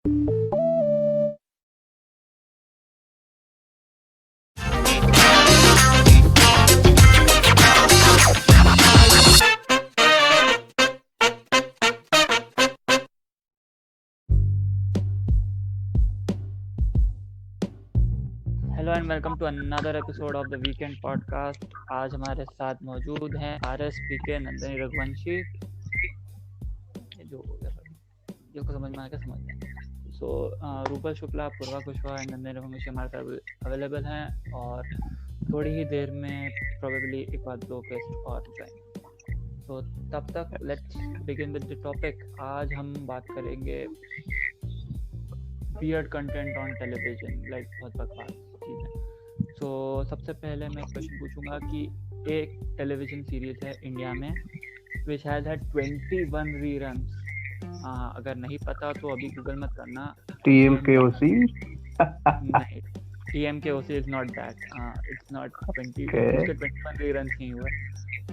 Hello and welcome to another episode of the weekend podcast. आज हमारे साथ मौजूद हैं आरएस पीके, नंदनी रघुवंशी। ये जो हो गया जो को समझ में आ गया समझ में। सो रूपल शुक्ला, पूर्वा कुशवाहा एंड नंदनी रघुवंशी हमारे साथ अवेलेबल हैं और थोड़ी ही देर में प्रोबेबली एक बार दो गेस्ट और जाएंगे। तो तब तक let's begin with the topic. आज हम बात करेंगे weird content on television, like बहुत बकवास चीज़ें। सो सबसे पहले मैं क्वेश्चन पूछूंगा कि एक टेलीविजन सीरीज है इंडिया में विच हैज़ हैड 21 रीरन्स। अगर नहीं पता तो अभी गूगल मत करना। TMKOC? नहीं, TMKOC is not that. It's not 20, उसके 21 रीरन्स नहीं हुए।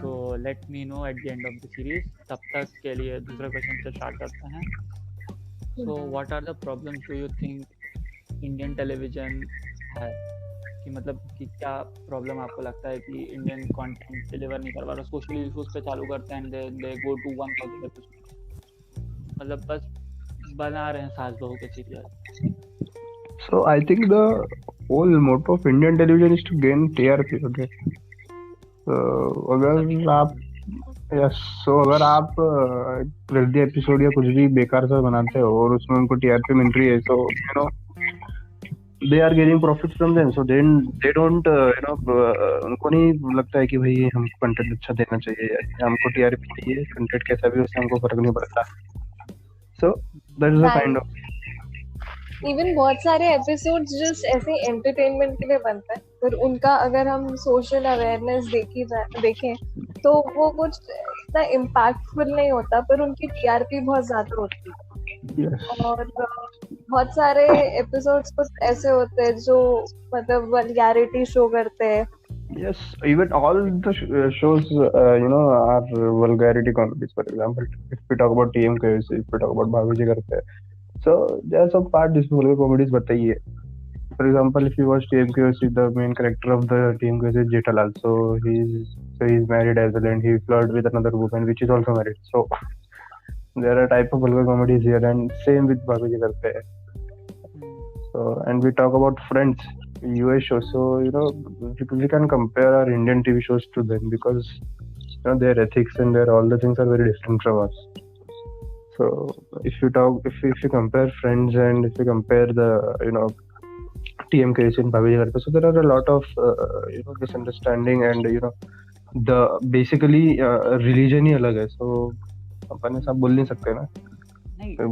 तो let me know at the end of the series. तब तक के लिए दूसरा क्वेश्चन से स्टार्ट करते हैं। So what are the problems do you think Indian television है? कि मतलब कि क्या प्रॉब्लम आपको लगता है कि इंडियन कंटेंट डिलीवर नहीं कर पा रहा? सोशल इश्यूज पे चालू करते हैं, दे गो टू 1000 एपिसोड, मतलब बस बना रहे हैं सास बहू के serial. So I think the whole motto of Indian television is to gain TRP. Okay. So अगर आप प्रति एपिसोड या कुछ भी बेकार सा बनाते हो और उसमें उनको TRP मिल रही है, so you know they are getting profits from them. So then they don't उनको नहीं लगता है कि भाई हमको कंटेंट अच्छा देना चाहिए या हमको TRP चाहिए। कंटेंट कैसा भी हो उससे हमको फर्क नहीं पड़ता। So that is a kind of even बहुत सारे एपिसोड्स जस्ट ऐसे एंटरटेनमेंट के लिए बनते हैं, पर उनका अगर हम सोशल अवेयरनेस देखें तो वो कुछ इतना इम्पैक्टफुल नहीं होता, पर उनकी टीआरपी बहुत ज्यादा होती है। और बहुत सारे एपिसोड्स कुछ ऐसे होते हैं जो मतलब वल्गैरिटी शो करते हैं। Yes, even all the shows, are vulgarity comedies. For example, if we talk about TMKOC, if we talk about Bhavi Ji Karte, so there are some part जिसमें vulgar comedies बताइए. For example, if you watch TMKOC, the main character of the TMKOC is Jethalal. So he's married as well, and he flirts with another woman, which is also married. So there are type of vulgar comedies here, and same with Bhavi Ji Karte. So, and we talk about Friends, US show. So we can compare our Indian TV shows to them because their ethics and their all the things are very different from us. So if you compare Friends and if you compare the TMKOC and Bhavi Ji Karte, so there are a lot of misunderstanding and the basically religion ही अलग है. So अपन ऐसा बोल नहीं सकते ना,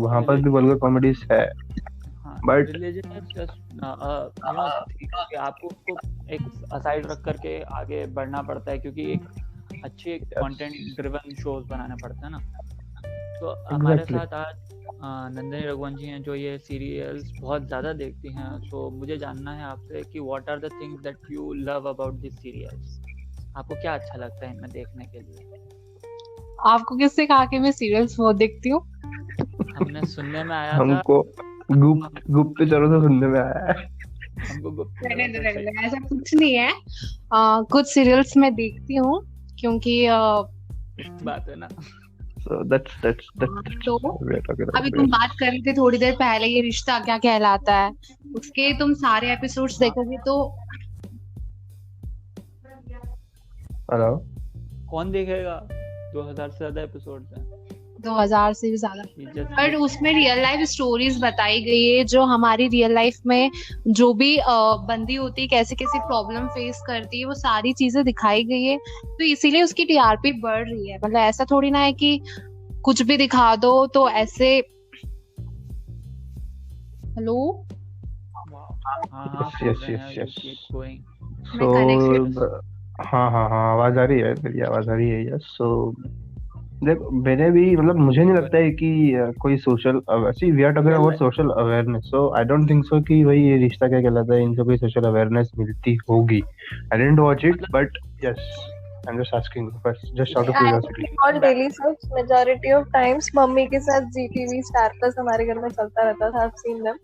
वहाँ पर भी vulgar comedies है. बट रिलीजन इज जस्ट आपको उसको एक असाइड रख करके आगे बढ़ना पड़ता है, क्योंकि एक अच्छे कंटेंट ड्रिवन शोज बनाने पड़ते हैं ना। तो हमारे साथ आज नंदनी रघुवंशी हैं जो ये सीरियल्स बहुत ज़्यादा देखती हैं। सो मुझे जानना है आपसे कि what are the things that you love about this serials. आपको क्या अच्छा लगता है इनमें देखने के लिए? आपको किससे कहा कि मैं सीरियल्स बहुत देखती हूँ? हमने सुनने में आया हमको गुप्त चरों से सुनने में आया है। हमको गुप्त ऐसा कुछ नहीं है। कुछ सीरियल्स मैं देखती हूँ क्योंकि बात है ना। So that's तो अभी तुम बात कर रहे थे थोड़ी देर पहले, ये रिश्ता क्या कहलाता है, उसके तुम सारे एपिसोड्स देखोगे तो हेलो कौन देखेगा? 2000 से ज्यादा एपिसोड्स हैं। 2000 से भी ज्यादा, बट उसमें रियल लाइफ स्टोरीज बताई गई है जो हमारी रियल लाइफ में जो भी बंदी होती है, कैसे कैसे प्रॉब्लम फेस करती है, वो सारी चीजें दिखाई गई है। तो इसीलिए उसकी टीआरपी बढ़ रही है। मतलब ऐसा थोड़ी ना है कि कुछ भी दिखा दो तो ऐसे। हेलो, हाँ आवाज आ रही है, मेरी आवाज आ रही है। यस, सो देख, मैंने भी मतलब मुझे नहीं लगता है कि कोई social we are talking about social awareness, so I don't think so कि भाई ये रिश्ता क्या कहलाता है इनसे कोई सोशल अवेयरनेस मिलती होगी। I didn't watch it, but yes I'm just asking first, just out of curiosity. और daily soaps majority of times mummy के साथ जीटीवी स्टार प्लस हमारे घर में चलता रहता था. I've seen them.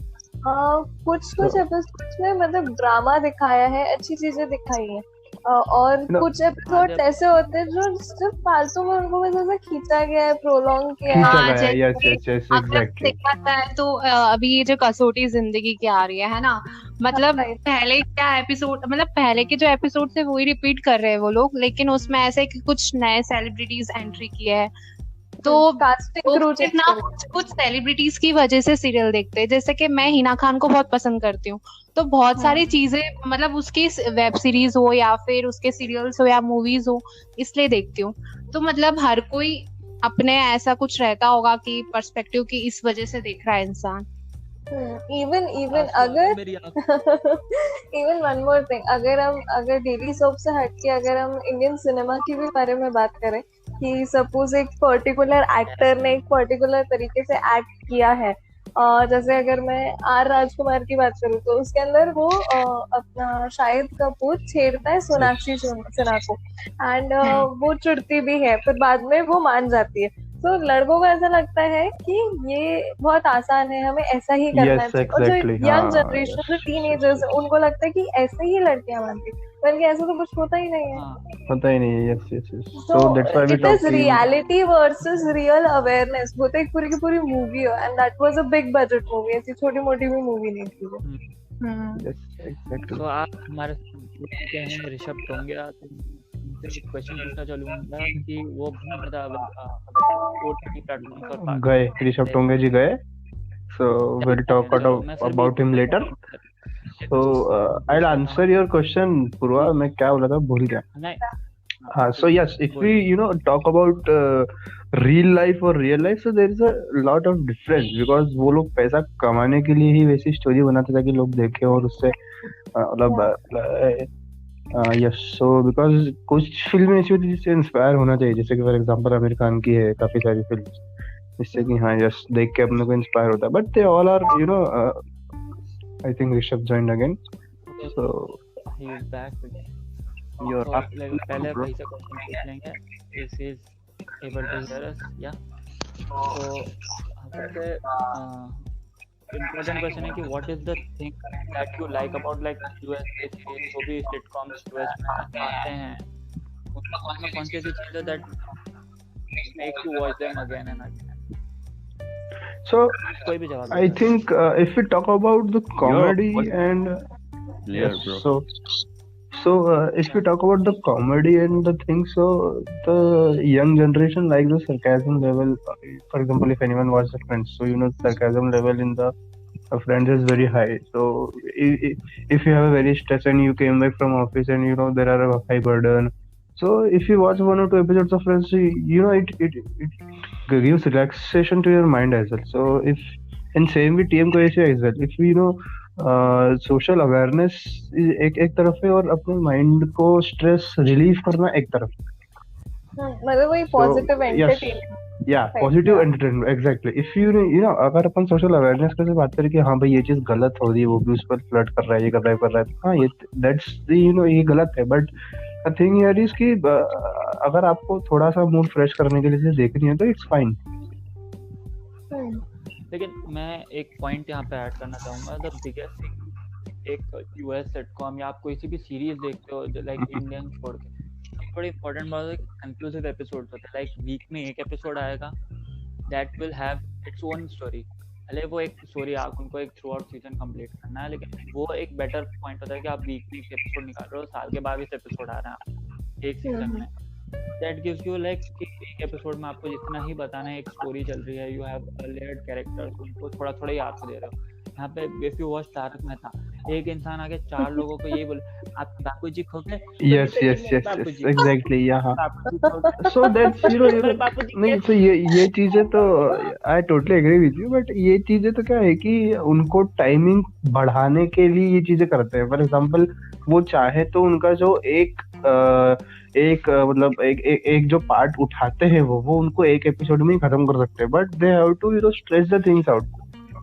कुछ एपिसोड्स में मतलब ड्रामा दिखाया है, अच्छी चीजें दिखाई हैं. और कुछ एपिसोड्स ऐसे होते हैं जो सिर्फ फालतू में उनको बस ऐसे खींचा गया है, प्रोलॉन्ग किया है. Yes, exactly. दिखाता है तो अभी ये जो कसौटी जिंदगी की आ रही है ना, मतलब पहले क्या एपिसोड, मतलब पहले के जो एपिसोड थे वही रिपीट कर रहे हैं वो लोग, लेकिन उसमें ऐसे कि कुछ नए सेलिब्रिटीज एंट्री किए हैं. तो कितना कुछ सेलिब्रिटीज की वजह से सीरियल देखते हैं. जैसे कि मैं हिना खान को बहुत पसंद करती हूँ, तो बहुत सारी चीजें मतलब उसकी वेब सीरीज हो या फिर उसके सीरियल्स हो या मूवीज हो, इसलिए देखती हूँ. तो मतलब हर कोई अपने ऐसा कुछ रहता होगा कि पर्सपेक्टिव की इस वजह से देख रहा है इंसान. इवन अगर इवन वन मोर थिंग, अगर डेली सोप से हटके अगर हम इंडियन सिनेमा की भी बारे में बात करें कि सपोज एक पर्टिकुलर एक्टर ने एक पर्टिकुलर तरीके से एक्ट किया है, जैसे अगर मैं आर राजकुमार की बात करूँ तो उसके अंदर वो अपना शाहिद कपूर छेड़ता है सोनाक्षी सिन्हा को, एंड वो चिढ़ती भी है, फिर बाद में वो मान जाती है. तो लड़कों को ऐसा लगता है कि ये बहुत आसान है, हमें ऐसा ही करना चाहिए. और जो यंग जनरेशन, जो टीनेजर्स, उनको लगता है कि ऐसे ही लड़कियां मानती, बल्कि ऐसा तो कुछ होता ही नहीं है. होता ही नहीं है. yes. So that's why we it is reality versus real awareness. वो तो एक पूरी की पूरी मूवी है, and that was a big budget movie. ऐसी छोटी मोटी भी मूवी नहीं थी वो. Yes, exactly. तो आप हमारे क्या है ऋषभ टोंगे क्वेश्चन पूछना चालूंगा कि वो गए ऋषभ टोंगे जी गए, so we'll talk about him later. So I'll answer your question, Purva. मैं क्या बोला था भूल गया. हाँ, so yes, if we talk about real life or real life, so there is a lot of difference, because वो लोग पैसा कमाने के लिए ही वैसी स्टोरी बनाते ताकि लोग देखें और उससे मतलब यस. सो बिकॉज कुछ फिल्में ऐसी होती है जिससे इंस्पायर होना चाहिए, जैसे कि फॉर एग्जांपल आमिर खान की है काफी सारी फिल्म, जिससे कि हाँ यस देख के अपने को इंस्पायर होता है. But they all are I think Rishabh joined again, so he is back. Your पहले भाई से क्वेश्चन पूछ लेंगे, this is able to hear us. या तो हमसे इम्पोर्टेंट क्वेश्चन है कि what is the thing that you like about like US series, जो भी सिटकॉम्स यूएस में आते हैं, उनमें कौन सी ऐसी चीज है that make you watch them again and again. So कोई भी जवाब. I think if we talk about the comedy and so if we talk about the comedy and the things, so the young generation like the sarcasm level. For example, if anyone watches Friends, so sarcasm level in the Friends is very high. So if you have a very stress and you came back from office and there are a high burden, so if you watch 1 or 2 episodes of Friends, it gives relaxation to your mind as well. So if and same with TM Koyeshi as well, if social awareness एक तरफ है और अपने mind को stress relief करना एक तरफ. मतलब वही पॉजिटिव एंटरटेनमेंट. या पॉजिटिव एंटरटेनमेंट एग्जैक्टली. इफ अगर अपन सोशल अवेयरनेस के बात करें कि हाँ भाई ये चीज गलत हो रही है, वो भी उस पर फ्लर्ट कर रहा है, ये कर रहा है, हाँ ये दैट्स ये गलत है. But the thing here is कि अगर आपको थोड़ा सा मूड फ्रेश करने के लिए देखनी है तो इट्स फाइन. लेकिन मैं एक पॉइंट यहाँ पे ऐड करना चाहूँगा. द बिगेस्ट थिंग, एक यूएस सिटकॉम या आप कोई सी भी सीरीज देखते हो लाइक इंडियन छोड़ के, बड़ी इंपॉर्टेंट बात है कि कंक्लूसिव एपिसोड्स होते हैं. लाइक वीक में एक एपिसोड आएगा, that will have its own story. भले वो एक स्टोरी आप उनको एक थ्रू आउट सीजन कंप्लीट करना है, लेकिन वो एक बेटर पॉइंट होता है कि आप वीकली एपिसोड निकाल रहे हो, साल के 22 एपिसोड आ रहे हैं एक सीजन में. That gives you like एक एपिसोड में आपको जितना ही बताना है, एक स्टोरी चल रही है, यू हैव लेयर्ड कैरेक्टर्स, उनको थोड़ा थोड़ा याद दे रहे हो. यहाँ पे if you watch Tarak Mehta, एक इंसान आके 4 लोगों को यही बोले आप बापू जी खो गए. Yes exactly. यहाँ सो दैट्स नहीं, तो ये चीजें तो I totally agree with you. But ये चीजें तो क्या है कि उनको टाइमिंग बढ़ाने के लिए ये चीजें करते हैं. फॉर एग्जांपल वो चाहे तो उनका जो एक मतलब एक जो पार्ट उठाते हैं वो उनको एक एपिसोड में ही खत्म कर सकते हैं. But they have to stretch the things out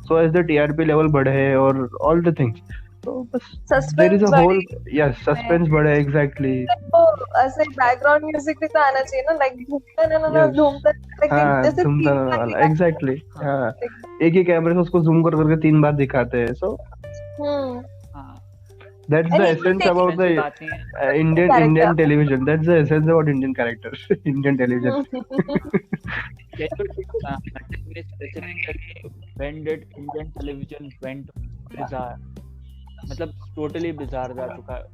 so as the TRP level बढ़े और ऑल द थिंग्स. तो बस Suspense there is a whole बढ़ेगा suspense बढ़े exactly. तो ऐसे बैकग्राउंड म्यूजिक भी तो आना चाहिए ना, लाइक घूमता ना Yes. घूमता हाँ जैसे झूमता तीन बार वाला दिखा- exactly. हाँ हाँ एक ही कैमरे से उसको जूम कर करके 3 बार दिखाते हैं. So हम्म हाँ that's And the it will essence take about suspense की the बात नहीं है. Indian character. television. That's the essence about Indian characters. Indian television. Can you tell me specifically when did Indian television went bizarre? मतलब totally bizarre जा चुका है.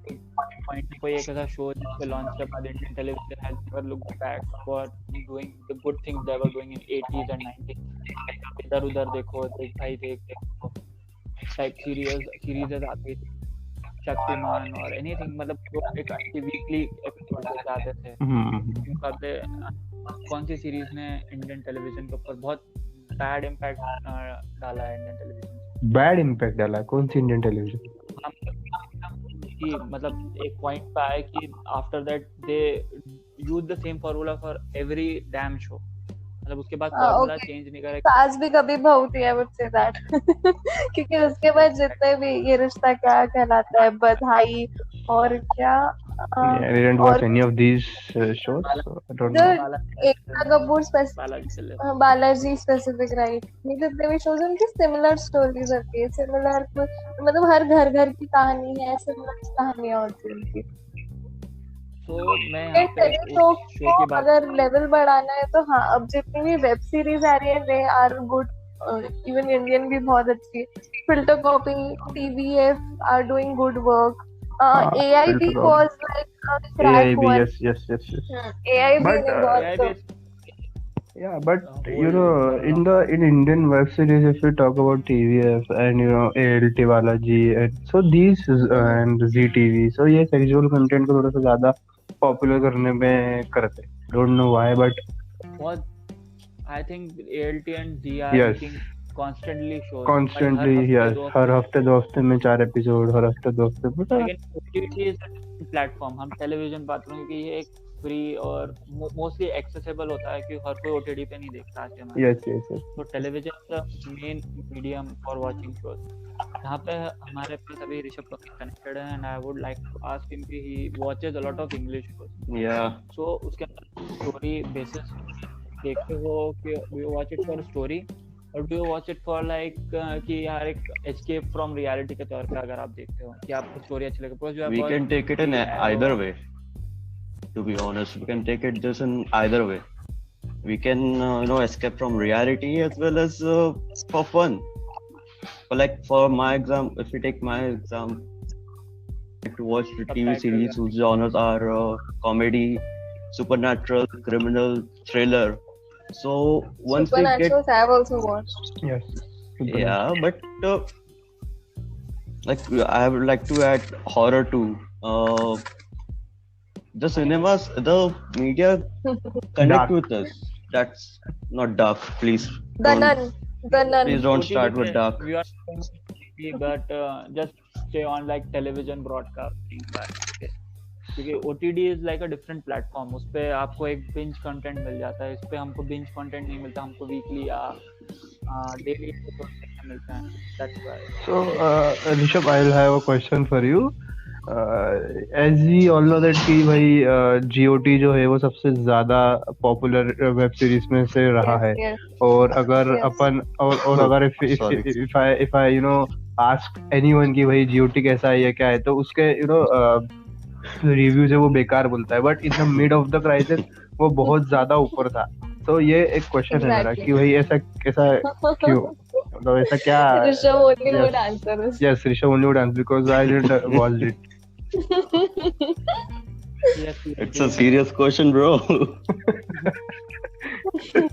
Point कोई एक ऐसा शो जिसके लॉन्च के बाद Indian television has never looked back for doing the good things they were doing in 80s and 90s. इधर उधर देखो, देख भाई देखो टाइप सीरीज आती थी, शक्तिमान और एनीथिंग, मतलब जो एक वीकली एपिसोड आते थे. मुकाबले कौन सी सीरीज ने इंडियन टेलीविजन के ऊपर बहुत बैड इम्पैक्ट डाला है? इंडियन टेलीविजन बैड इम्पैक्ट डाला कौन सी इंडियन टेलीविजन? कि मतलब एक पॉइंट पे आए कि after that they use the same formula for every dam show. मतलब उसके बाद फार्मूला चेंज नहीं करे. सास भी कभी बहू थी, आई वुड से दैट. क्योंकि उसके बाद जितने भी ये रिश्ता क्या कहलाता है, बधाई और क्या I didn't watch any of these shows, so I don't know. Ekta Kapoor Balaji specific right, ये जितने भी शोज उनकी सिमिलर स्टोरीज होती है, सिमिलर मतलब हर घर की कहानी है, सिमिलर कहानियां होती हैं उनकी. तो मैं यहाँ पे उस शो की बात, अगर लेवल बढ़ाना है तो हाँ, अब जितनी भी वेब सीरीज आ रही है they are good. Even Indian भी बहुत अच्छी. Filter copy, TVF are doing good work. AIB was like a crack AIB, one. yes. AIB But, ने बहुत Yeah, but you know, in Indian web series, if we talk about TVF and ALT वाला G, so these and ZTV, so ये sexual content को थोड़ा सा ज्यादा popular करने में करते. Don't know why, but बहुत I think ALT and Z are Yes. making constantly shows. constantly, yes, हर हफ्ते 2 हफ्ते में 4 एपिसोड, हर हफ्ते 2 हफ्ते में. लेकिन OTT is a प्लेटफॉर्म. हम टेलीविजन बात करेंगे कि ये एक फ्री और मोस्टली एक्सेसिबल होता है कि हर कोई OTT पे नहीं देखता आज के हमारे. yes. तो television is the main medium for watching shows. यहाँ पे हमारे पास अभी ऋषभ कनेक्टेड है and I would like to ask him कि he watches a lot of English shows. Yeah. So उसके अंदर स्टोरी बेसिस देखते हो कि do you watch it for story और do you watch it for like कि यार एक एस्केप फ्रॉम रियलिटी के तौर पे अगर आप देखते हो कि आपको स्टोरी अच्छी लगे? Because We can take it in either way. To be honest, we can take it this in either way. We can escape from reality as well as for fun. But like for my example, if we take my example, I like to watch the TV series whose genres are comedy, supernatural, criminal, thriller. So once we get, Supernaturals I have also watched. Yes. yeah, but like I would like to add horror too. The cinemas, the media connect Dark. with us. That's not dark, please. The Nun. Please don't start with dark. We are saying but just stay on like television broadcasting. क्योंकि OTT is like a different platform. उस पे आपको एक binge content मिल जाता है. इस पे हमको binge content नहीं मिलता, हमको weekly या daily मिलता है. That's why. So, Rishabh, I'll have a question for you. As we all know that कि भाई GOT जो है वो सबसे ज्यादा पॉपुलर वेब सीरीज में से रहा है. Yes. और अगर Yes. अपन और अगर if I ask anyone कि भाई GOT कैसा है या क्या है, तो उसके रिव्यूज है वो बेकार बोलता है. But in the mid of the crisis वो बहुत ज्यादा ऊपर था. तो ये एक क्वेश्चन है मेरा कि भाई ऐसा क्यों, मतलब ऐसा क्या? Rishabh only would answer this. Yes, Rishabh only would answer because I didn't watch it. Yes, It's a serious question, bro.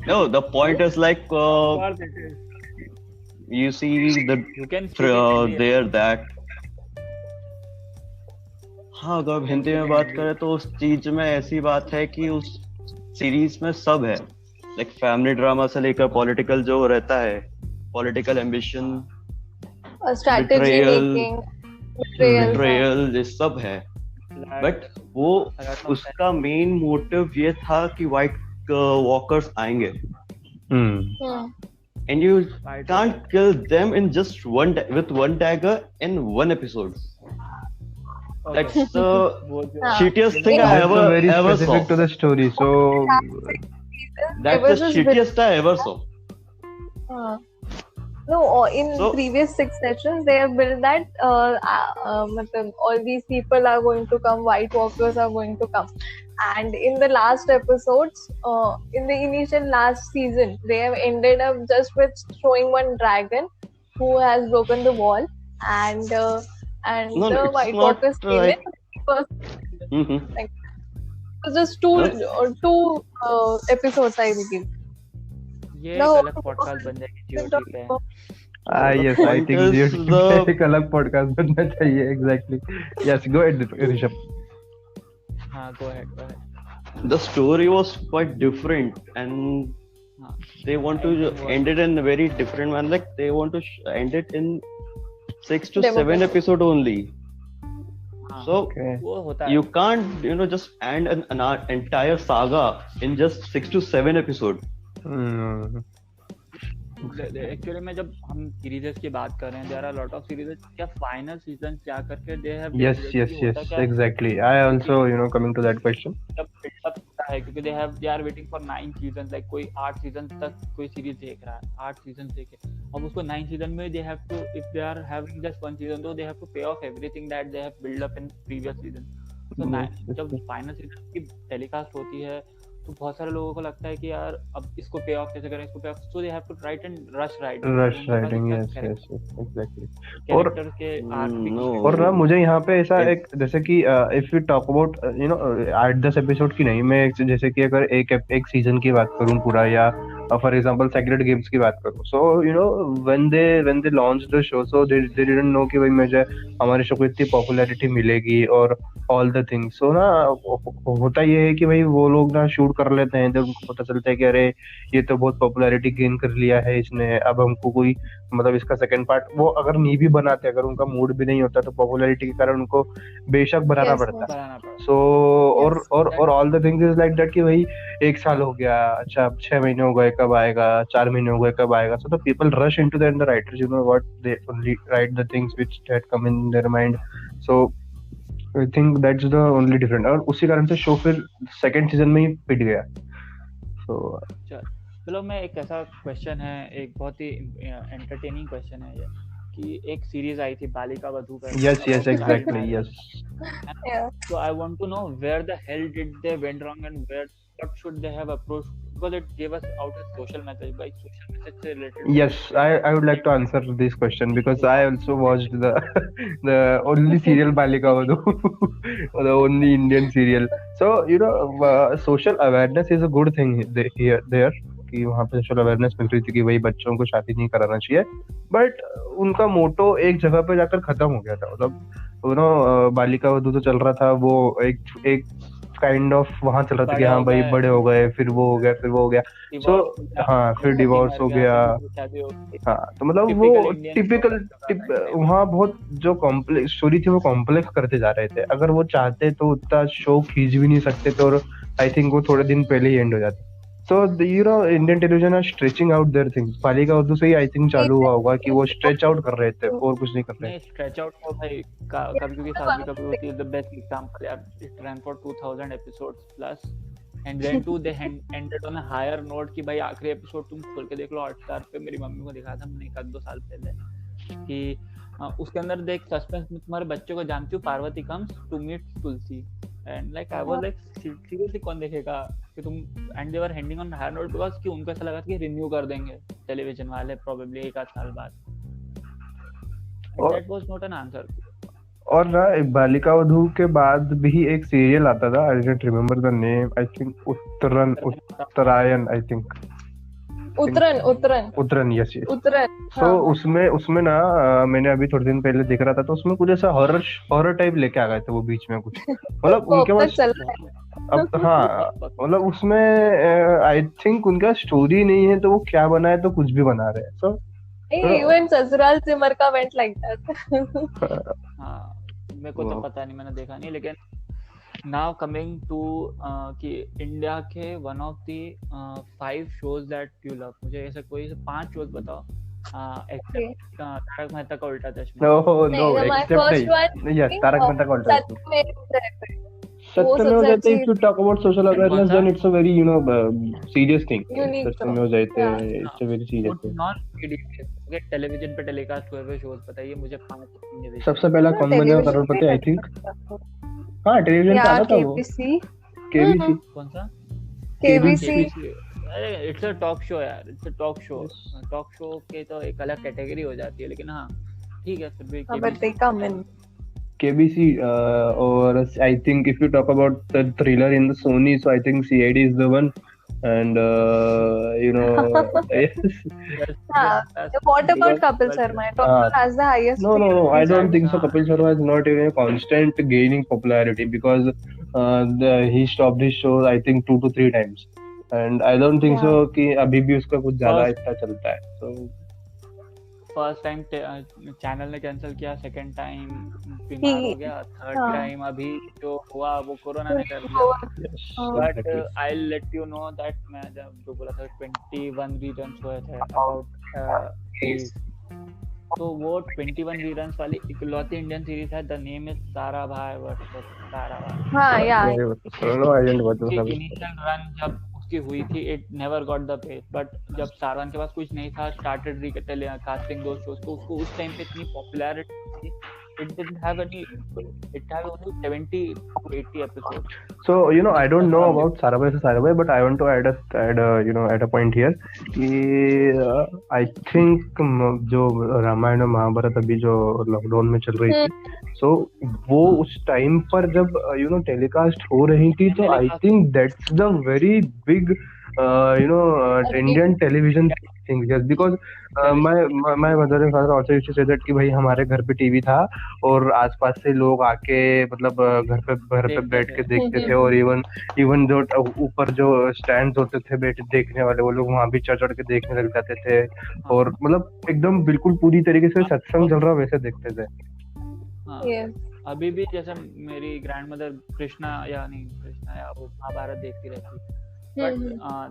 No, the point is like you see you can see there that. हाँ, अगर अब हिंदी में बात करें तो उस चीज में ऐसी बात है कि उस सीरीज में सब है. लाइक फैमिली ड्रामा से लेकर पॉलिटिकल जो रहता है, political ambition, strategy making, betrayal, ये सब है. बट वो उसका मेन मोटिव ये था कि व्हाइट वॉकर्स आएंगे. and you Right. can't kill them in just with one dagger in one episode. Okay. That's the वो जो हाँ. shittiest thing I That's That's very ever saw. specific to the story. So There That's was the this shittiest I ever saw. No, in So- previous 6 sessions they have built that matlab, all these people are going to come, White Walkers are going to come, and in the last episodes, in the initial last season, they have ended up just with showing one dragon who has broken the wall, and No, the it's White not Walkers came like. in. It was Mhm. just two episodes, I believe. ये No. एक अलग podcast बन जाएगी GOT पे. The yes, I point think is एक अलग podcast बनना चाहिए. Exactly. Yes, go ahead, Rishabh. हाँ, go ahead. The story was quite different, and हाँ. they want to end it in a very different manner. Like they want to end it in 6 to 7 Democracy. episode only. हाँ. So Okay. वो होता है. you can't, just end an entire saga in just 6 to 7 episode. Hmm. Actually में जब हम series की बात कर रहे हैं, there are lot of series क्या फाइनल सीजन क्या करके they have Yes, exactly. I also, coming to that question. जब बिल्डअप होता है क्योंकि they are waiting for 9 season, like कोई 8 सीजन तक कोई सीरीज देख रहा है, 8 सीजन देखे, अब उसको 9 सीजन में they have to, if they are having just 1 season, तो they have to pay off everything that they have build up in previous season. तो जब फाइनल सीजन की टेलीकास्ट होती है तो बहुत सारे लोगों को लगता है कि यार अब इसको पे ऑफ कैसे करें, इसको pay off, so they have to write and rush writing, yes, exactly. Character के आर्क भी No. और ना मुझे यहाँ पे ऐसा एक, जैसे कि if you talk about 8-10 episode की नहीं, मैं जैसे कि अगर एक सीजन की बात करूँ पूरा, या फॉर एग्जांपल सेक्रेड गेम्स की बात करूँ, so when they launch the show, so they didn't know कि भाई मुझे हमारे शो को इतनी पॉपुलैरिटी मिलेगी और ऑल द थिंग्स. सो ना होता ये है कि भाई वो लोग ना शूट कर लेते हैं जब उनको पता चलता है कि अरे ये तो बहुत पॉपुलैरिटी गेन कर लिया है इसने, अब हमको कोई मतलब इसका सेकंड पार्ट, वो अगर नहीं भी बनाते, अगर उनका मूड भी नहीं होता, तो पॉपुलैरिटी के कारण उनको बेशक बनाना Yes, पड़ता है. बनाना पड़ा. सो और all the things is like that कि भाई 1 साल हो गया, अच्छा 6 महीने हो गए, कब आएगा, 4 महीने हो गए, कब आएगा. So the people rush into that, the writers what they only right the things which had come in their mind. So I think that's the only different, और उसी कारण से शो फिर सेकंड सीजन में ही पिट गया. सो चलो, मैं एक ऐसा क्वेश्चन है, एक बहुत ही एंटरटेनिंग क्वेश्चन है ये, कि एक सीरीज आई थी बालिका वधू का. yes, exactly, yes. Yeah. So I want to know where the hell did they went wrong and what should they have approached, because it gave us out a social message, by social message से related. Yes, I would like to answer this question because I also watched the only serial Balika Vadhu, the only Indian serial. So social awareness is a good thing there कि वहाँ पे social awareness मिल रही थी कि भाई बच्चों को शादी नहीं कराना चाहिए, बट उनका मोटो एक जगह पे जाकर खत्म हो गया था. मतलब बालिका वधू तो चल रहा था, वो एक काइंड ऑफ वहाँ चल रहा था कि हाँ भाई बड़े हो गए, फिर वो हो गया, फिर वो हो गया. सो हाँ, फिर डिवोर्स हो गया. हाँ, तो मतलब वो टिपिकल वहाँ बहुत जो कॉम्प्लेक्स स्टोरी थी वो कॉम्प्लेक्स करते जा रहे थे. अगर वो चाहते तो उतना शो खींच भी नहीं सकते थे, और आई थिंक वो थोड़े दिन पहले ही एंड हो जाते. So Indian television are stretching out their things. Balika Vadhu से ही आई थिंक चालू हुआ होगा कि वो स्ट्रेच आउट कर रहे थे और कुछ नहीं कर रहे. नहीं, स्ट्रेच आउट तो भाई कभी की शादी कभी होती है, द बेस्ट एग्जांपल यार. It run for 2000 episodes plus, and then to they ended on a higher note कि भाई आखिरी एपिसोड तुम खोल के देख लो हॉटस्टार पे. मेरी मम्मी को दिखाया था मैंने 1-2 साल पहले कि उसके अंदर देख सस्पेंस में तुम्हारे बच्चे को जानती हूँ, Parvati comes to meet Tulsi, and like I was like seriously कौन देखेगा कि तुम, and they were handing on higher note because कि उनको ऐसा लगा कि रिन्यू कर देंगे टेलीविजन वाले प्रोबेबली 1-8 साल बाद. That was not an answer. और ना बालिका वधू के बाद भी एक सीरियल आता था, I don't remember the name, I think Uttarayan, I think Uttaran, yes. So उसमें ना मैंने अभी थोड़े दिन पहले देख रहा था, तो उसमें कुछ ऐसा हॉरर टाइप लेके आ गए थे वो बीच में कुछ, मतलब उनके पास अब हाँ, मतलब उसमें आई थिंक उनका स्टोरी नहीं है, तो वो क्या बना है तो कुछ भी बना रहे हैं. सो इवन ससुराल सिमर का वेंट लाइक दैट. हाँ, मेरे को तो पता नहीं, मैंने देखा नहीं, लेकिन now coming to कि इंडिया के one of the 5 shows that you love, मुझे ऐसे कोई 5 shows बताओ except तारक मेहता का उल्टा चश्मा. No, my except first नहीं. one Yes, तारक मेहता का उल्टा चश्मा. सत्यमेव जयते. Satyameva Jayate, if you talk about social awareness, Konsa? then it's a very, serious thing. Unique Satyameva Jayate, Yeah. it's a very serious thing. Non television पे telecast हुए हुए shows बताइए मुझे 5 सबसे पहला कौन बनेगा करोड़पति, आई थिंक. हाँ, टेलीविजन पे आना था वो. केबीसी. केबीसी. कौन सा? केबीसी. अरे इट्स अ टॉक शो यार, it's a talk show. Talk show के तो एक अलग कैटेगरी हो जाती है, लेकिन हाँ ठीक है फिर भी But they come in. KBC, or I think if you talk about the thriller in the Sony, so I think CID is the one, and yes. What about Kapil Sharma? It also has the highest. No, I don't rating. think so. Kapil Sharma is not even a constant gaining popularity because he stopped his show I think 2 to 3 times, and I don't think so कि अभी भी उसका कुछ ज्यादा इतना चलता है. So first time channel ने कैंसिल किया, सेकंड टाइम बीमार हो गया, थर्ड टाइम अभी जो हुआ वो कोरोना ने कर दिया. But I let you know that मैं जब जो बोला था 21 रीजन्स हुए थे अबाउट तो वो 21 रीजन्स वाली इकलौती इंडियन सीरीज है. The name is Tarabhai versus Tarabhai. हाँ यार. no, I didn't watch that. Initial run जब उसकी हुई थी it never got the pace, but जब सारवान के पास कुछ नहीं था, स्टार्टेड कास्टिंग दो शोज को, उसको उस टाइम पे इतनी पॉपुलैरिटी थी. It didn't have any. It had only 70 to 80 episodes. So I don't know about Sarabhai versus Sarabhai, but I want to add a point here. I think जो रामायण और महाभारत अभी जो लॉकडाउन में चल रही थी, so वो उस टाइम पर जब टेलीकास्ट हो रही थी, तो I think that's the very big Indian television thing, just because my mother and father also used to say that कि भाई हमारे घर पे टीवी था और आसपास से लोग आके मतलब घर पे बैठ के देखते थे, और इवन जो ऊपर जो स्टैंड्स होते थे बैठ देखने वाले, वो लोग वहां भी चढ़ के देखने लग जाते थे, और मतलब एकदम बिल्कुल पूरी तरीके से सत्संग चल रहा वैसे देखते थे. अभी भी जैसे मेरी ग्रैंडमदर कृष्णा या वो महाभारत देखती रहती. But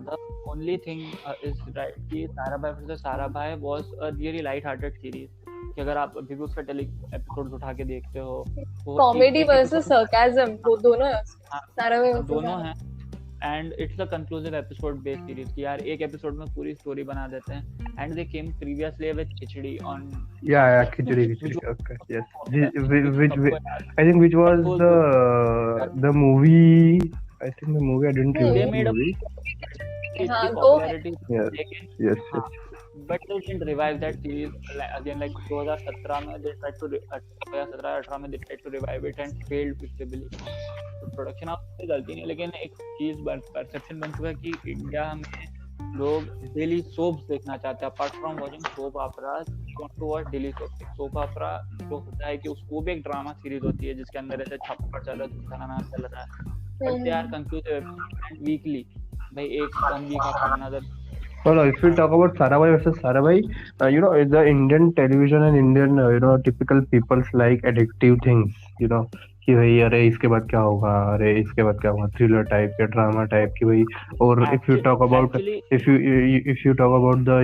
the only thing is right कि ताराभाई versus ताराभाई was a really light-hearted series. कि अगर आप अभी भी उसका एपिसोड उठा के देखते हो, कॉमेडी वर्सेस सरकाज़म वो दोनों है. ताराभाई दोनों हैं, and it's a conclusive episode based series कि यार एक एपिसोड में पूरी स्टोरी बना देते हैं. And they came previously with khichdi on. Yeah, khichdi. Okay, yes. I think which was the movie. I think the movie I didn't They remember. made a popularity. Yes. But they didn't revive that series again. Like 2017 में they tried to 2017-18 में they tried to revive it and failed miserably. तो production house की गलती नहीं, लेकिन एक चीज perception बन चुका है कि इंडिया में लोग डेली सोप्स देखना चाहते हैं. Apart from watching soap operas, want to watch daily soap. Soap opera जो होता है कि उसको भी एक ड्रामा सीरीज होती है जिसके अंदर ऐसे छप्पर चल रहा है, चल रहा है. But they are conclusive and weekly. By one week after another. Well, if we talk about Sarabhai versus Sarabhai, the Indian television and Indian, typical people's like addictive things, कि भाई अरे इसके बाद क्या होगा, अरे इसके बाद क्या होगा, थ्रिलर टाइप या ड्रामा टाइप की भाई. और if you talk about the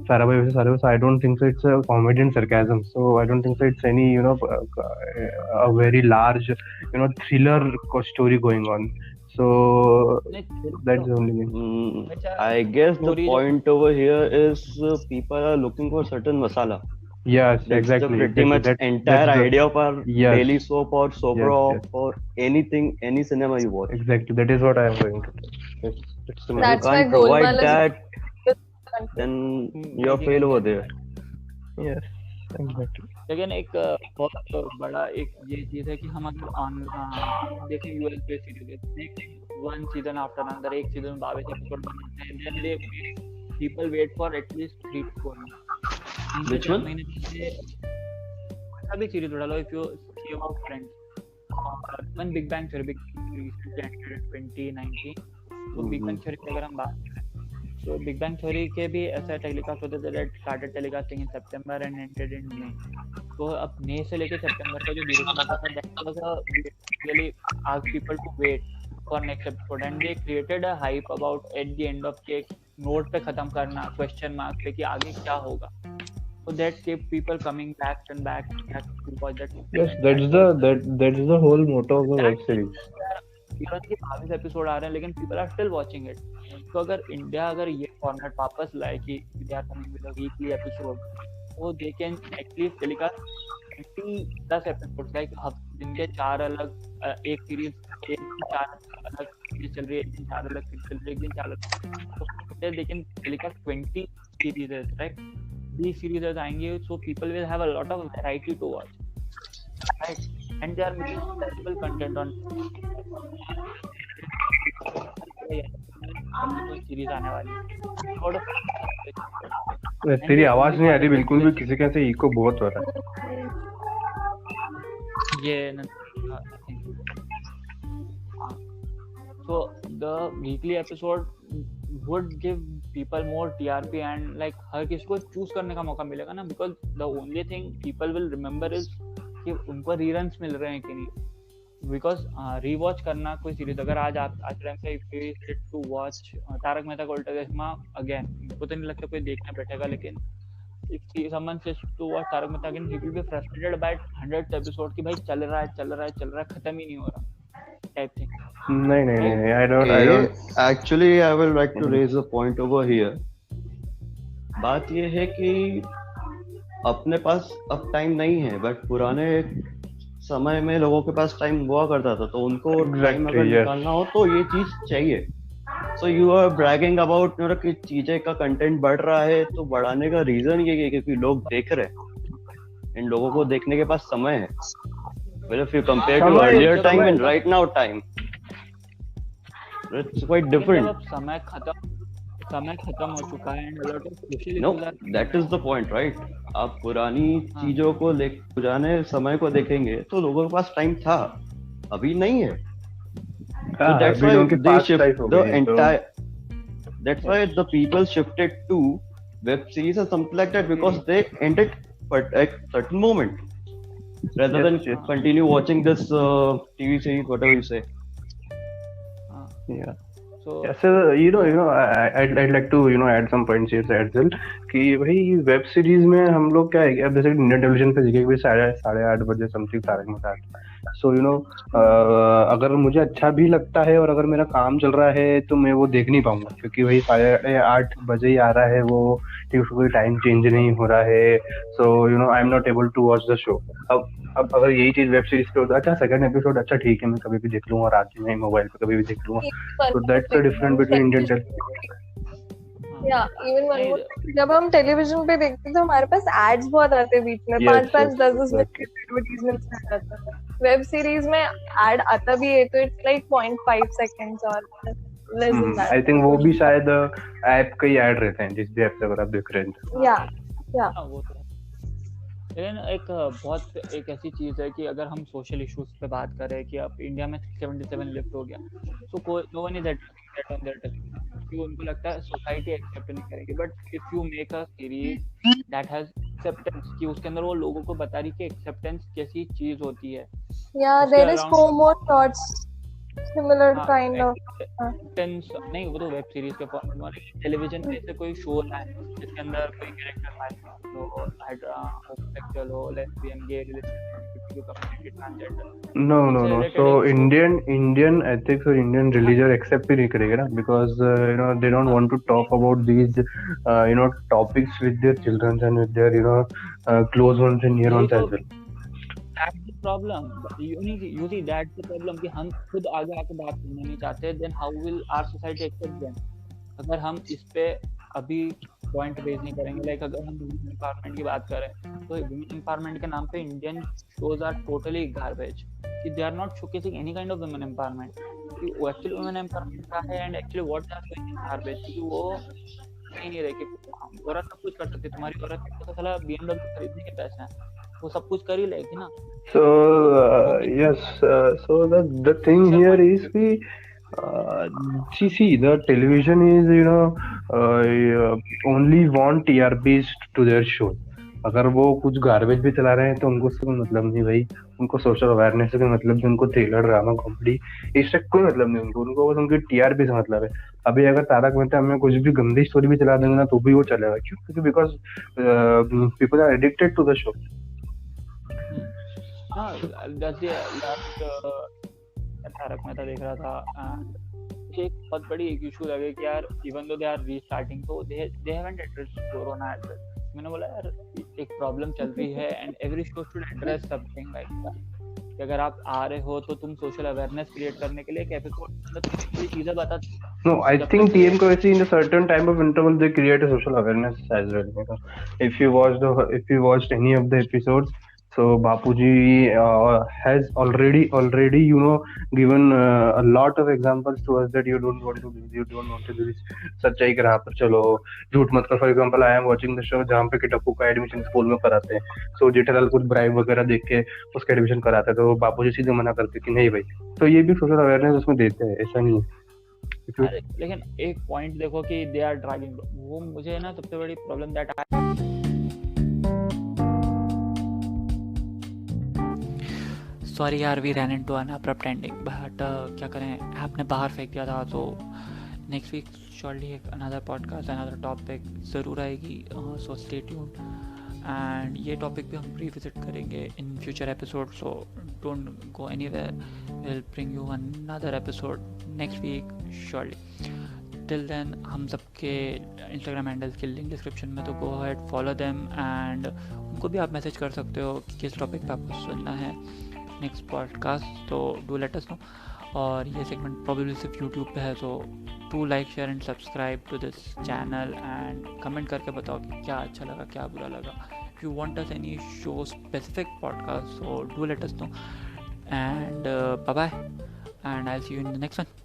Sarabhai versus Sarabhai, so I don't think so it's a comedy and sarcasm, so I don't think so it's any a very large thriller story going on. So that's the only thing. I guess the point over here is people are looking for certain masala. Yes, that's exactly. Pretty much entire idea of our daily soap or soap or anything, any cinema you watch. Exactly, that is what I am going to do. That's you can't provide that, then you are fail over there. Yes, exactly. लेकिन एक बहुत बड़ा एक ये चीज है कि हम अगर देखें यूएस पे series one season after another, एक सीजन 22 एपिसोड बनाते हैं, then they people wait for at least 3 to 4 months. Which one? अभी सीरीज उठा लो. If you see about Friends, when Big Bang Theory recently ended in 2019, तो Big Bang Theory की अगर हम बात करें तो Big Bang Theory के भी ऐसा टेलीकास्ट होते थे that started telecasting in September and ended in May. तो अब मई से लेके सितंबर का जो ड्यूरेशन होता था that was really ask people to wait for next episode and they created a hype about at the end of के नोट पे खत्म करना क्वेश्चन मार्क पे कि आगे क्या होगा. So that kept people coming back and back to watch that. Yes, that's the whole motto of the web series. Even के 22 एपिसोड आ रहे हैं लेकिन people are still watching it. तो अगर इंडिया अगर ये फॉर्मेट वापस लाए कि they are coming with a weekly episode, so they can actually telecast 20+ episodes like दिन के 4 अलग एक सीरीज एक दिन 4 अलग सीरीज चल रही है, एक दिन 4 अलग सीरीज चल रही है, एक दिन 4 अलग, तो they can telecast 20 series, right? These series आएंगे so people will have a lot of variety to watch, right? And they are making accessible content on कोई सीरीज आने वाली है. तेरी आवाज नहीं आ रही बिल्कुल भी, किसी के से इको बहुत हो रहा है. ये so the weekly episode would give people more TRP and like हर किसी को चूज करने का मौका मिलेगा ना, because the only thing people will remember is कि उनको रीरन्स मिल रहे हैं कि नहीं. बिकॉज रीवॉच करना कोई सीरीज अगर आज टाइम पे if you sit to watch Tarak Mehta Ka Ooltah चश्मा अगेन, मुझको तो नहीं लगता कोई देखने बैठेगा, लेकिन if someone says to watch Tarak Mehta again he will be frustrated by 100th episode कि भाई चल रहा है खत्म ही नहीं हो रहा type thing. नहीं I don't actually I will like to raise a point over here. बात ये है कि अपने पास अब टाइम नहीं है, बट पुराने समय में लोगों के पास टाइम हुआ करता था, तो उनको टाइम अगर निकालना हो तो ये चीज चाहिए. So you are bragging about कि चीजें का कंटेंट बढ़ रहा है, तो बढ़ाने का रीजन ये है क्योंकि लोग देख रहे हैं, इन लोगों को देखने के पास समय है. Well, if you compare to earlier time and right now time, it's quite different. समय खत्म हो चुका है and a lot of social No, that is the point, right? आप पुरानी चीजों को पुराने समय को देखेंगे तो लोगों के पास टाइम था, अभी नहीं है. So that's why they shift the entire. That's why the people shifted to web series or something like that because they ended at a certain moment. Rather than continue watching this TV series, whatever you say. Yeah. So I'd like to add some points here as well कि भाई web series में हम लोग क्या है, अब जैसे Indian television पे देखिए भी 8:30 बजे समथिंग तारक मेहता. सो अगर मुझे अच्छा भी लगता है और अगर मेरा काम चल रहा है तो मैं वो देख नहीं पाऊंगा, क्योंकि भाई 8:30 बजे ही आ रहा है वो, कोई टाइम चेंज नहीं हो रहा है. So I am not able to watch the show. अब अगर यही चीज वेब सीरीज पे होता है, अच्छा सेकंड एपिसोड अच्छा ठीक है मैं कभी भी देख लूंगा, रात में मोबाइल पे कभी भी देख लूंगा. So that's the difference between Indian television. या इवन जब हम टेलीविजन पे देखते थे हमारे पास एड्स बहुत आते बीच में, 5-5 10 मिनट के एडवर्टाइजमेंट्स आ जाता था. वेब सीरीज में एड आता भी है तो इट्स लाइक 0.5 सेकंड्स और less than that. I think वो भी शायद ऐप का ही ऐड रहते हैं जिस भी ऐप से अगर आप देख रहे हैं. या वो तो लेकिन एक ऐसी चीज है कि अगर हम सोशल इश्यूज पे बात करें कि अब इंडिया में 77 लिफ्ट हो गया, तो no one is that on there touch, क्योंकि उनको लगता है सोसाइटी एक्सेप्ट नहीं करेगी. But if you make a series that has acceptance, कि उसके अंदर वो लोगों को बता रही कि एक्सेप्टेंस कैसी चीज होती है. या there is FOMO thoughts similar kind of tense नहीं, वो तो वेब सीरीज के फॉर्मेट में. टेलीविजन पे ऐसे कोई शो है जिसके अंदर कोई कैरेक्टर हो होमोसेक्सुअल हो, lesbian, gay, relationship, community, transgender. No. So Indian ethics और Indian religion accept ही नहीं करेगा ना, because they don't want to talk about these topics with their children and with their close ones and near ones as well. That's the problem. You see, that's the problem कि हम खुद आगे आके बात करना नहीं चाहते. Then how will our society accept them? अगर हम इस पे अभी पॉइंट रेज नहीं करेंगे, लाइक अगर हम वुमेन एम्पावरमेंट की बात करें तो वुमेन एम्पावरमेंट के नाम पे Indian shows are totally garbage, कि they are not showcasing any kind of women empowerment. कि वो एक्चुअली वुमेन एम्पावरमेंट का है and actually what they are showing is garbage, क्योंकि वो नहीं रहे कि औरत सब कुछ कर सकती है. तुम्हारी औरत को तो साला BMW खरीदने के पैसे हैं, वो सब कुछ कर ही लेगी ना. So yes, so the thing here is we see the television is only want TRPs to their show. अगर वो कुछ गार्बेज भी चला रहे हैं तो उनको उससे कोई मतलब नहीं भाई, उनको सोशल अवेयरनेस से कोई मतलब नहीं, उनको थ्रिलर ड्रामा कॉमेडी इससे कोई मतलब नहीं, उनको बस उनकी टीआरपी से मतलब है। अभी अगर तारक मेहता में कुछ भी गंदी स्टोरी भी चला देंगे ना तो भी वो चलेगा, क्यों? क्योंकि because people are addicted to the show. हाँ, तारक मेहता देख रहा था, मुझे एक बहुत बड़ी एक इशू लगे कि यार even though they are restarting तो they haven't addressed corona as well. मैंने बोला यार एक प्रॉब्लम चल रही है and every show should address something like that. अगर आप आ रहे हो तो तुम सोशल अवेयरनेस क्रिएट करने के लिए एक एपिसोड ये चीजें बता। No, I think TMKC in a certain time of interval they create a social awareness as well. Because if you watched any of the episodes, so Bapuji has already given a lot of examples to us that you don't want to do this. सच्चाई के राह पर चलो, झूठ मत करो। For example, I am watching the show जहाँ पे कि टप्पू का एडमिशन स्कूल में कराते हैं, so जेठालाल कुछ ब्राइब वगैरह देख के उसका एडमिशन कराते हैं, तो बापूजी सीधे मना करते कि नहीं भाई। तो ये भी सोशल अवेयरनेस उसमें देते हैं, ऐसा नहीं है। लेकिन एक पॉइंट देखो कि दे आर ड्रैगिंग, वो मुझे ना सबसे बड़ी प्रॉब्लम दैट सॉरी यार we ran into an abrupt ending, but क्या करें, आपने बाहर फेंक दिया था। तो नेक्स्ट वीक श्योरली एक अनदर पॉडकास्ट अनदर टॉपिक ज़रूर आएगी, सो स्टे ट्यून्ड। एंड ये टॉपिक भी हम रिविजिट करेंगे in future episode, so don't go anywhere, will bring you another episode next week surely. Till then हम सबके इंस्टाग्राम हैंडल्स की लिंक डिस्क्रिप्शन में, तो go ahead follow them and उनको भी आप मैसेज कर सकते हो कि किस टॉपिक पे आपको सुनना है नेक्स्ट पॉडकास्ट, तो डू लेट अस नो। और ये सेगमेंट प्रोबेबली सिर्फ यूट्यूब पे है, तो to like share and subscribe to this channel and comment करके बताओ कि क्या अच्छा लगा क्या बुरा लगा। If you want us any show specific podcast, so do let us know and bye bye and I will see you in the next one.